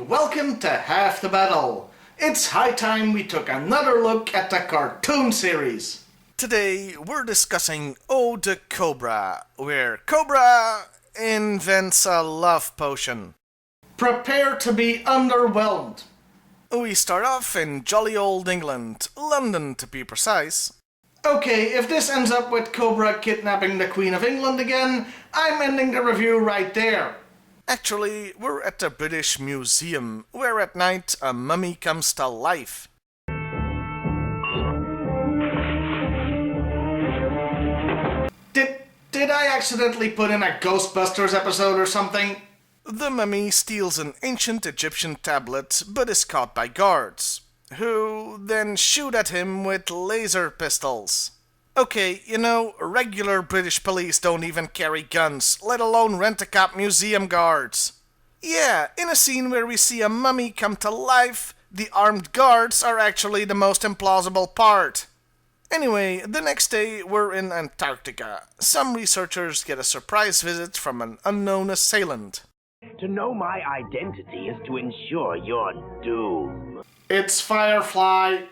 welcome to Half the Battle. It's high time we took another look at the cartoon series. Today we're discussing Eau De Cobra, where Cobra invents a love potion. Prepare to be underwhelmed. We start off in jolly old England, London to be precise. Okay, if this ends up with Cobra kidnapping the Queen of England again, I'm ending the review right there. Actually, we're at the British Museum, where at night a mummy comes to life. Did I accidentally put in a Ghostbusters episode or something? The mummy steals an ancient Egyptian tablet, but is caught by guards, who then shoot at him with laser pistols. Okay, regular British police don't even carry guns, let alone rent-a-cop museum guards. Yeah, in a scene where we see a mummy come to life, the armed guards are actually the most implausible part. Anyway, the next day we're in Antarctica. Some researchers get a surprise visit from an unknown assailant. To know my identity is to ensure your doom. It's Firefly.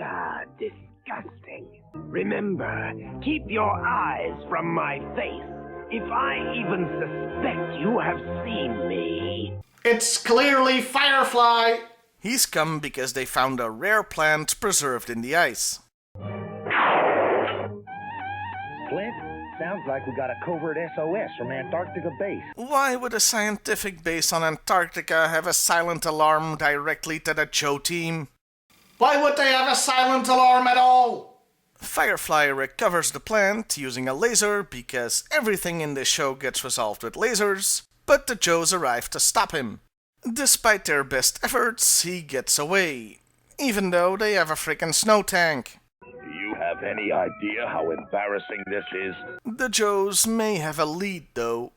Ah, disgusting. Remember, keep your eyes from my face. If I even suspect you have seen me. It's clearly Firefly. He's come because they found a rare plant preserved in the ice. Flint, sounds like we got a covert SOS from Antarctica base. Why would a scientific base on Antarctica have a silent alarm directly to the Joe team? Why would they have a silent alarm at all? Firefly recovers the plant using a laser because everything in this show gets resolved with lasers, but the Joes arrive to stop him. Despite their best efforts, he gets away, even though they have a frickin' snow tank. Do you have any idea how embarrassing this is? The Joes may have a lead, though.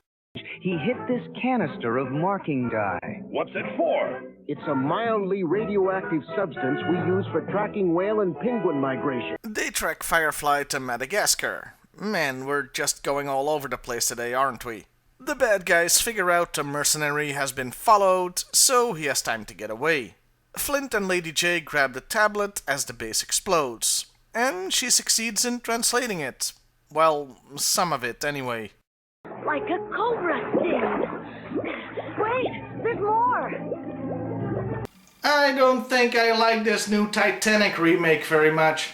He hit this canister of marking dye. What's it for? It's a mildly radioactive substance we use for tracking whale and penguin migration. They track Firefly to Madagascar. Man, we're just going all over the place today, aren't we? The bad guys figure out the mercenary has been followed, so he has time to get away. Flint and Lady J grab the tablet as the base explodes, and she succeeds in translating it. Well, some of it anyway. Like a cobra sting. Wait, there's more. I don't think I like this new Titanic remake very much.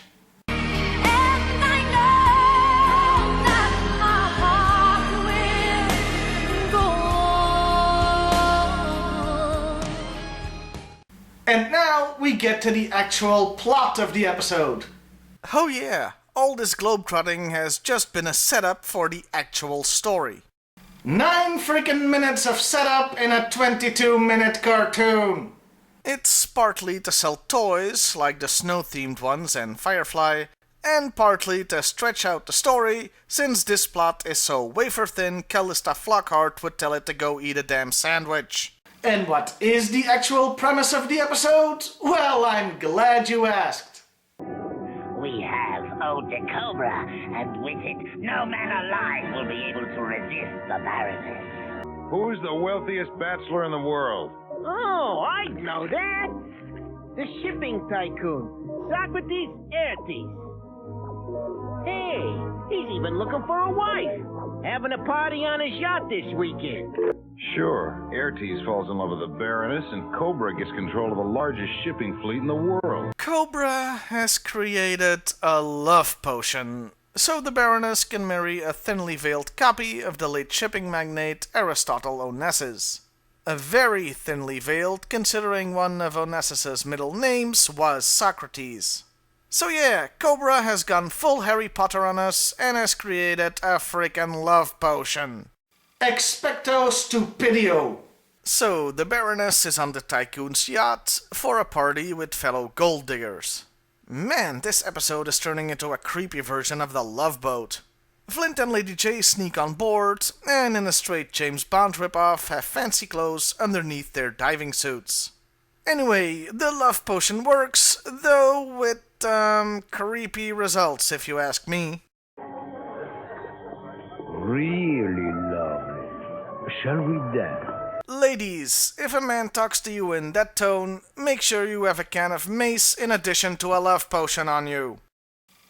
And now we get to the actual plot of the episode. Oh yeah, all this globetrotting has just been a setup for the actual story. 9 freaking minutes of setup in a 22-minute cartoon. It's partly to sell toys, like the snow-themed ones and Firefly, and partly to stretch out the story, since this plot is so wafer-thin Callista Flockhart would tell it to go eat a damn sandwich. And what is the actual premise of the episode? Well, I'm glad you asked. We have Eau De Cobra, and with it, no man alive will be able to resist the Baroness. Who's the wealthiest bachelor in the world? Oh, I know that. The shipping tycoon, Socrates Aertes. Hey, he's even looking for a wife. Having a party on his yacht this weekend. Sure, Aertes falls in love with the Baroness, and Cobra gets control of the largest shipping fleet in the world. Cobra has created a love potion, so the Baroness can marry a thinly veiled copy of the late shipping magnate Aristotle Onassis. A very thinly veiled, considering one of Onassis's middle names was Socrates. So yeah, Cobra has gone full Harry Potter on us and has created a frickin' love potion. Expecto stupidio. So the Baroness is on the Tycoon's yacht for a party with fellow gold diggers. Man, this episode is turning into a creepy version of the Love Boat. Flint and Lady J sneak on board, and in a straight James Bond ripoff have fancy clothes underneath their diving suits. Anyway, the love potion works, though with, creepy results if you ask me. Really lovely. shall we dance? Ladies, if a man talks to you in that tone, make sure you have a can of mace in addition to a love potion on you.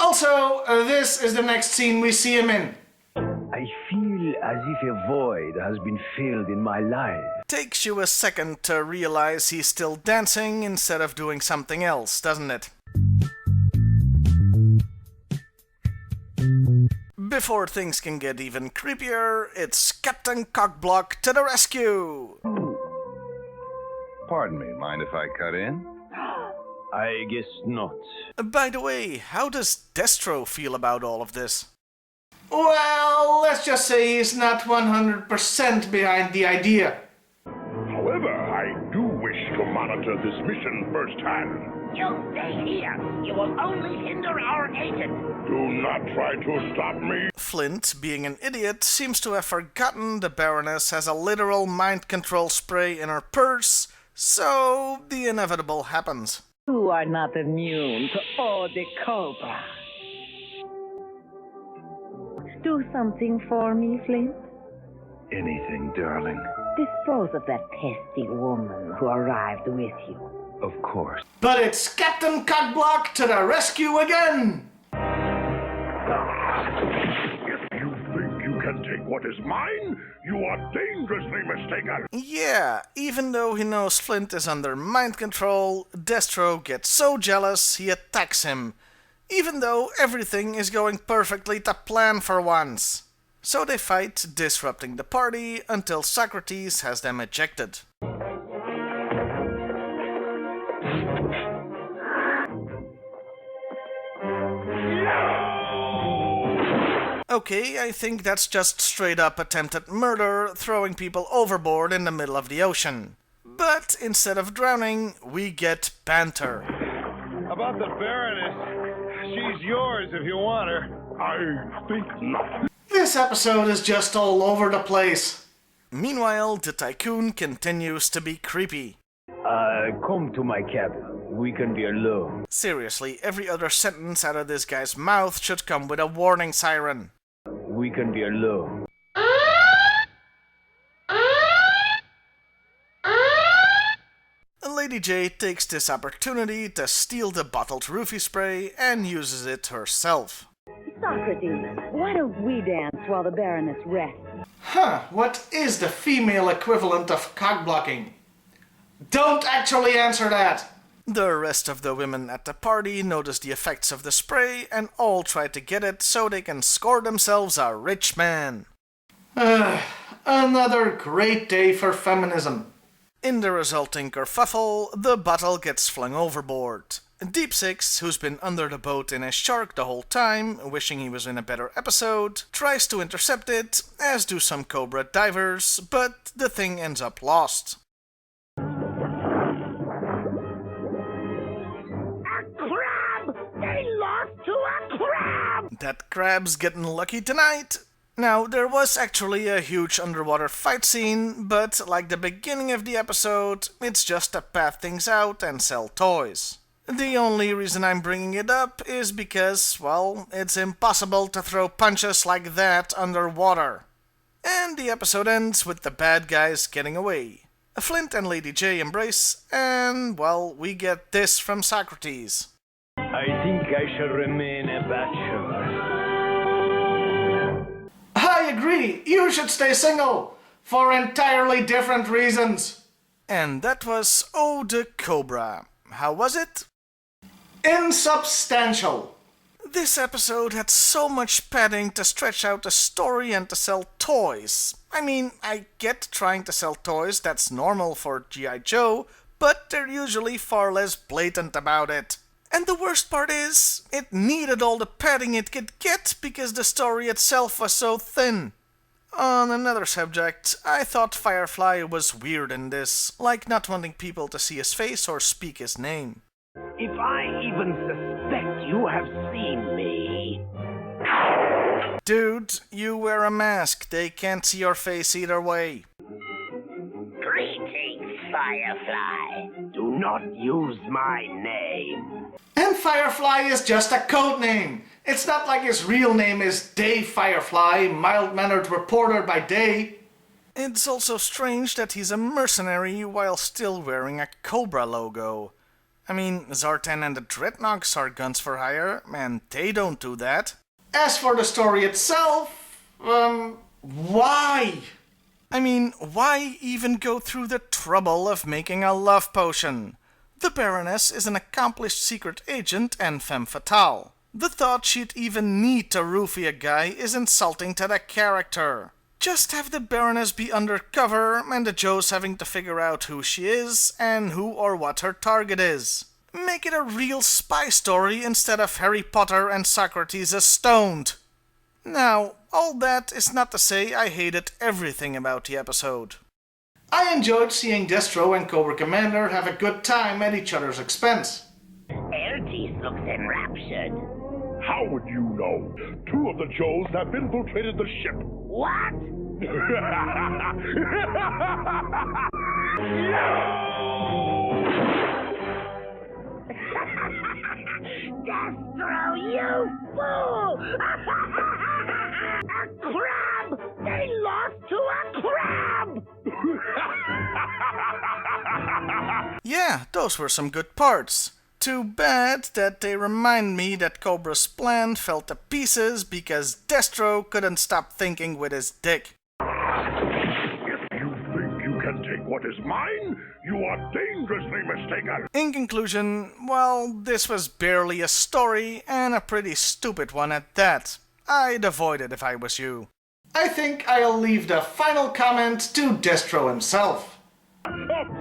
Also, this is the next scene we see him in. I feel as if a void has been filled in my life. Takes you a second to realize he's still dancing instead of doing something else, doesn't it? Before things can get even creepier, it's Captain Cockblock to the rescue! Pardon me, mind if I cut in? I guess not. By the way, how does Destro feel about all of this? Well, let's just say he's not 100% behind the idea. However, I do wish to monitor this mission firsthand. You stay here. You will only hinder our agent. Do not try to stop me. Flint, being an idiot, seems to have forgotten the Baroness has a literal mind control spray in her purse, so the inevitable happens. You are not immune to Eau De Cobra. Do something for me, Flint. Anything, darling. Dispose of that pesky woman who arrived with you. Of course. But it's Captain Cockblock to the rescue again! If you think you can take what is mine, you are dangerously mistaken. Yeah, even though he knows Flint is under mind control, Destro gets so jealous he attacks him, even though everything is going perfectly to plan for once. So they fight, disrupting the party until Socrates has them ejected. Okay, I think that's just straight up attempted murder, throwing people overboard in the middle of the ocean. But instead of drowning, we get banter. About the Baroness, she's yours if you want her. I think not. This episode is just all over the place. Meanwhile, the tycoon continues to be creepy. Come to my cabin. We can be alone. Seriously, every other sentence out of this guy's mouth should come with a warning siren. We can be alone. Lady J takes this opportunity to steal the bottled roofie spray and uses it herself. Socrates, why don't we dance while the Baroness rests? Huh, what is the female equivalent of cockblocking? Don't actually answer that! The rest of the women at the party notice the effects of the spray and all try to get it so they can score themselves a rich man. Another great day for feminism. In the resulting kerfuffle, the bottle gets flung overboard. Deep Six, who's been under the boat in a shark the whole time, wishing he was in a better episode, tries to intercept it, as do some Cobra divers, but the thing ends up lost. That crab's getting lucky tonight. Now, there was actually a huge underwater fight scene, but like the beginning of the episode, it's just to pad things out and sell toys. The only reason I'm bringing it up is because, well, it's impossible to throw punches like that underwater. And the episode ends with the bad guys getting away. Flint and Lady J embrace, and, well, we get this from Socrates. I think I shall remain a bachelor. I agree, you should stay single, for entirely different reasons. And that was Eau De Cobra. How was it? Insubstantial. This episode had so much padding to stretch out the story and to sell toys. I mean, I get trying to sell toys, that's normal for G.I.Joe, but they're usually far less blatant about it. And the worst part is, it needed all the padding it could get because the story itself was so thin. On another subject, I thought Firefly was weird in this, like not wanting people to see his face or speak his name. If I even suspect you have seen me... Dude, you wear a mask, they can't see your face either way. Greetings, Firefly. Do not use my name. And Firefly is just a code name. It's not like his real name is Dave Firefly, mild-mannered reporter by day. It's also strange that he's a mercenary while still wearing a Cobra logo. I mean, Zartan and the Dreadnoks are guns for hire, and they don't do that. As for the story itself, why? I mean, why even go through the trouble of making a love potion? The Baroness is an accomplished secret agent and femme fatale. The thought she'd even need to roofie a guy is insulting to the character. Just have the Baroness be undercover and the Joes having to figure out who she is and who or what her target is. Make it a real spy story instead of Harry Potter and Socrates is stoned. Now, all that is not to say I hated everything about the episode. I enjoyed seeing Destro and Cobra Commander have a good time at each other's expense. Ertis looks enraptured. How would you know? 2 of the Joes have infiltrated the ship. What? Destro, you fool! A crab! They lost to a crab! Yeah, those were some good parts. Too bad that they remind me that Cobra's plan fell to pieces because Destro couldn't stop thinking with his dick. If you think you can take what is mine, you are dangerously mistaken. In conclusion, well, this was barely a story and a pretty stupid one at that. I'd avoid it if I was you. I think I'll leave the final comment to Destro himself. A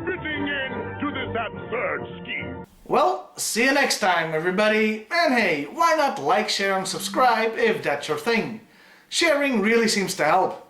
fitting end to this absurd scheme. Well, see you next time, everybody. And hey, why not like, share, and subscribe if that's your thing? Sharing really seems to help.